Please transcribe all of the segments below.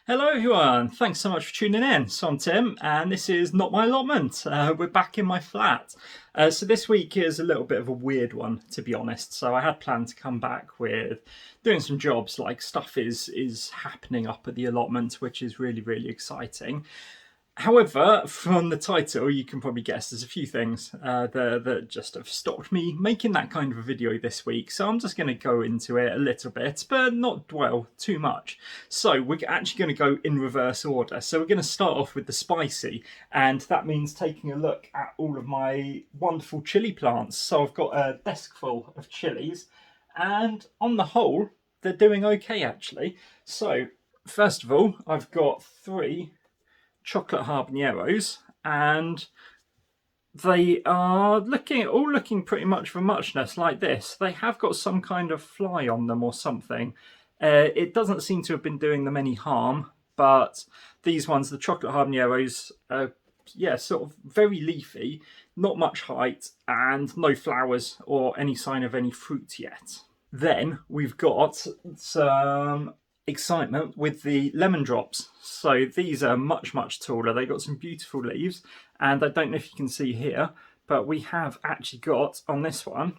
Hello everyone, thanks so much for tuning in. So I'm Tim and this is Not My Allotment. We're back in my flat. So this week is a little bit of a weird one, to be honest. So I had planned to come back with doing some jobs, like stuff is happening up at the allotment, which is really exciting. However, from the title, you can probably guess there's a few things that just have stopped me making that kind of a video this week. So I'm just going to go into it a little bit, but not dwell too much. So we're actually going to go in reverse order. So we're going to start off with the spicy, and that means taking a look at all of my wonderful chili plants. So I've got a desk full of chilies, and on the whole, they're doing okay actually. So first of all, I've got three chocolate habaneros, and they are all looking pretty much for muchness like this. They have got some kind of fly on them or something. It doesn't seem to have been doing them any harm, but these ones, the chocolate habaneros, yeah, sort of very leafy, not much height, and no flowers or any sign of any fruit yet. Then we've got some excitement with the lemon drops. So these are much taller. They got some beautiful leaves, and I don't know if you can see here, but we have actually got on this one,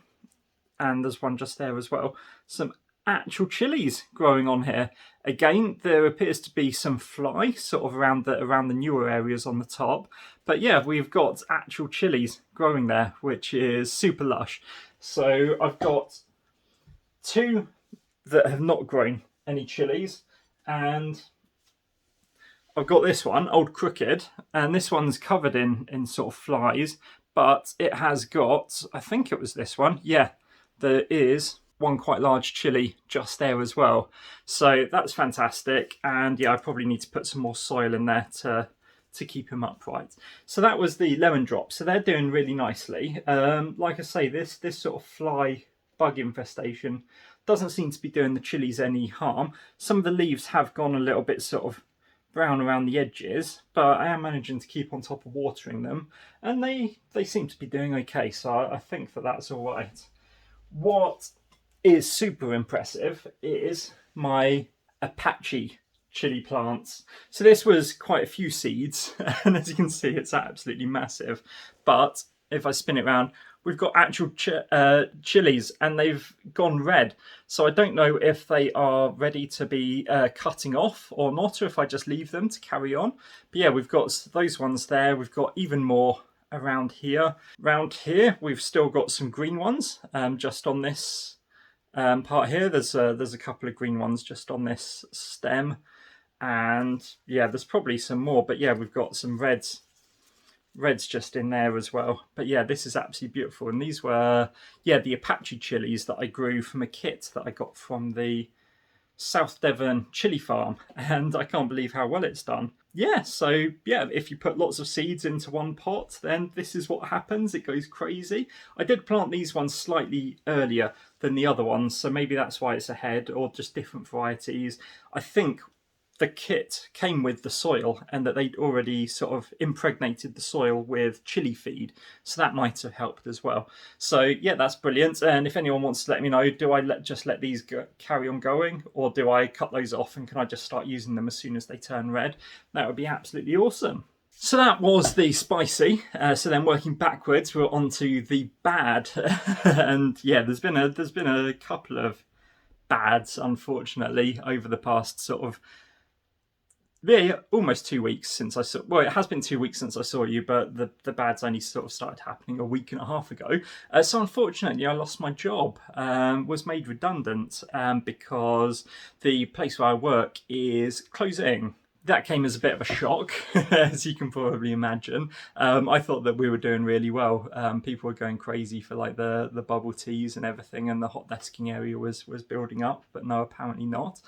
and there's one just there as well, some actual chilies growing on here. Again, there appears to be some fly sort of around the newer areas on the top, but yeah, we've got actual chilies growing there, which is super lush. So I've got two that have not grown any chilies, and I've got this one, Old Crooked, and this one's covered in sort of flies, but it has got, I think it was this one, yeah, there is one quite large chili just there as well. So that's fantastic, and yeah, I probably need to put some more soil in there to keep him upright. So that was the lemon drop. So they're doing really nicely. Like I say, this sort of fly bug infestation doesn't seem to be doing the chilies any harm. Some of the leaves have gone a little bit sort of brown around the edges, but I am managing to keep on top of watering them, and they seem to be doing okay, so I think that's all right. What is super impressive is my Apache chili plants. So this was quite a few seeds, and as you can see, it's absolutely massive. But if I spin it around, we've got actual chilies, and they've gone red. So I don't know if they are ready to be cutting off or not, or if I just leave them to carry on. But yeah, we've got those ones there. We've got even more around here. Around here, we've still got some green ones just on this part here. There's a couple of green ones just on this stem. And yeah, there's probably some more, but yeah, we've got some reds just in there as well. But yeah, this is absolutely beautiful. And these were, yeah, the Apache chilies that I grew from a kit that I got from the South Devon chili farm, and I can't believe how well it's done. Yeah, so yeah, if you put lots of seeds into one pot, then this is what happens. It goes crazy. I did plant these ones slightly earlier than the other ones, so maybe that's why it's ahead, or just different varieties. I think the kit came with the soil, and that they'd already sort of impregnated the soil with chili feed, so that might have helped as well. So yeah, that's brilliant. And if anyone wants to let me know, do I just let these carry on going, or do I cut those off and can I just start using them as soon as they turn red? That would be absolutely awesome. So that was the spicy. So then working backwards, we're on to the bad. And yeah, there's been a couple of bads, unfortunately, over the past sort of, yeah, almost 2 weeks since I saw. Well, it has been 2 weeks since I saw you, but the bads only sort of started happening a week and a half ago. So unfortunately, I lost my job. Was made redundant because the place where I work is closing. That came as a bit of a shock, as you can probably imagine. I thought that we were doing really well. People were going crazy for like the bubble teas and everything, and the hot desking area was building up, but no, apparently not.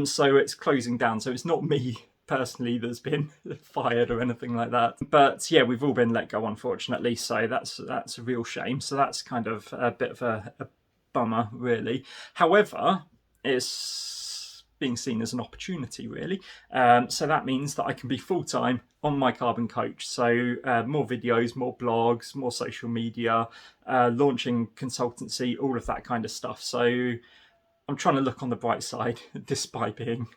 So it's closing down. So it's not me personally that's been fired or anything like that, but yeah, we've all been let go, unfortunately. So that's a real shame. So that's kind of a bit of a bummer, really. However, it's being seen as an opportunity, really. So that means that I can be full-time on my carbon coach. So more videos, more blogs, more social media, launching consultancy, all of that kind of stuff. So I'm trying to look on the bright side, despite being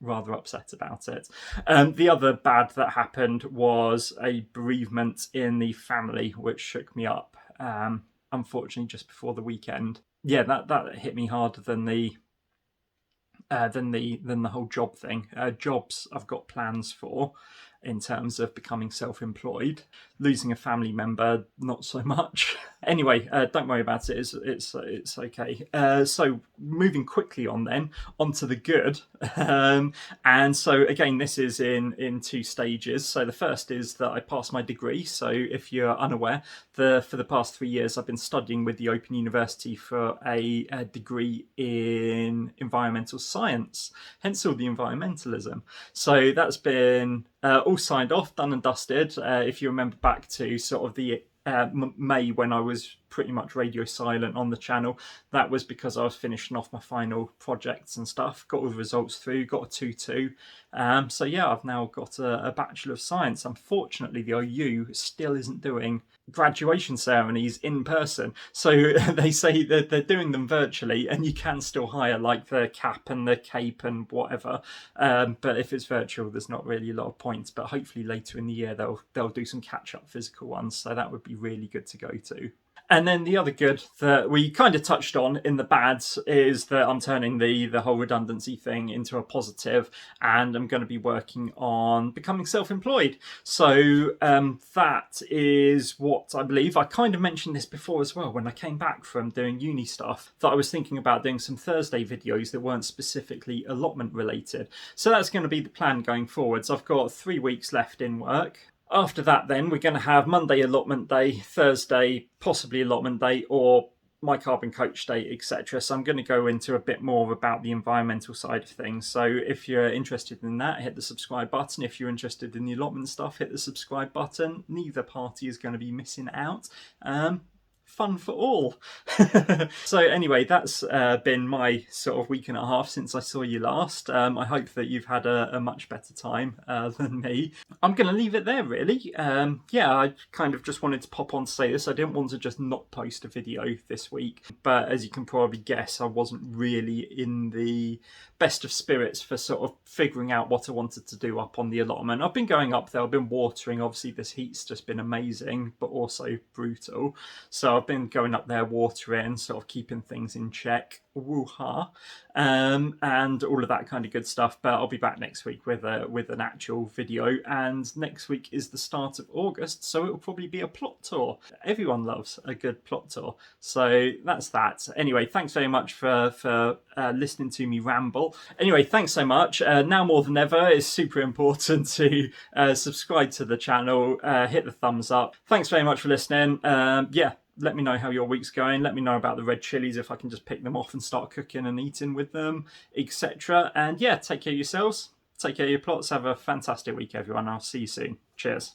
rather upset about it. The other bad that happened was a bereavement in the family, which shook me up. Unfortunately, just before the weekend. Yeah, that hit me harder than the whole job thing. Jobs I've got plans for, in terms of becoming self-employed. Losing a family member, not so much. Anyway, don't worry about it. It's okay. So moving quickly on then onto the good. And so again, this is in two stages. So the first is that I passed my degree. So if you're unaware, for the past 3 years I've been studying with the Open University for a degree in environmental science. Hence all the environmentalism. So that's been all signed off, done and dusted. If you remember back to sort of the May, when I was pretty much radio silent on the channel, that was because I was finishing off my final projects and stuff. Got all the results through, got a 2-2. So yeah, I've now got a Bachelor of Science. Unfortunately, the OU still isn't doing graduation ceremonies in person, so they say that they're doing them virtually, and you can still hire like the cap and the cape and whatever, but if it's virtual there's not really a lot of points. But hopefully later in the year they'll do some catch-up physical ones, so that would be really good to go to. And then the other good that we kind of touched on in the bads is that I'm turning the whole redundancy thing into a positive, and I'm going to be working on becoming self-employed. So that is what I believe. I kind of mentioned this before as well when I came back from doing uni stuff, that I was thinking about doing some Thursday videos that weren't specifically allotment related. So that's going to be the plan going forwards. I've got 3 weeks left in work. After that, then, we're going to have Monday allotment day, Thursday possibly allotment day, or my carbon coach day, etc. So I'm going to go into a bit more about the environmental side of things. So if you're interested in that, hit the subscribe button. If you're interested in the allotment stuff, hit the subscribe button. Neither party is going to be missing out. Fun for all. So anyway, that's been my sort of week and a half since I saw you last. I hope that you've had a much better time than me. I'm going to leave it there, really. Yeah, I kind of just wanted to pop on to say this. I didn't want to just not post a video this week, but as you can probably guess, I wasn't really in the best of spirits for sort of figuring out what I wanted to do up on the allotment. I've been going up there, I've been watering. Obviously this heat's just been amazing, but also brutal. So I've been going up there watering, sort of keeping things in check. Woo-ha. And all of that kind of good stuff. But I'll be back next week with an actual video, and next week is the start of August, so it'll probably be a plot tour. Everyone loves a good plot tour, so that's that. Anyway, thanks very much for listening to me ramble. Anyway, thanks so much. Now more than ever, it's super important to subscribe to the channel, hit the thumbs up. Thanks very much for listening. Yeah, let me know how your week's going. Let me know about the red chilies, if I can just pick them off and start cooking and eating with them, etc. And yeah, take care of yourselves. Take care of your plots. Have a fantastic week, everyone. I'll see you soon. Cheers.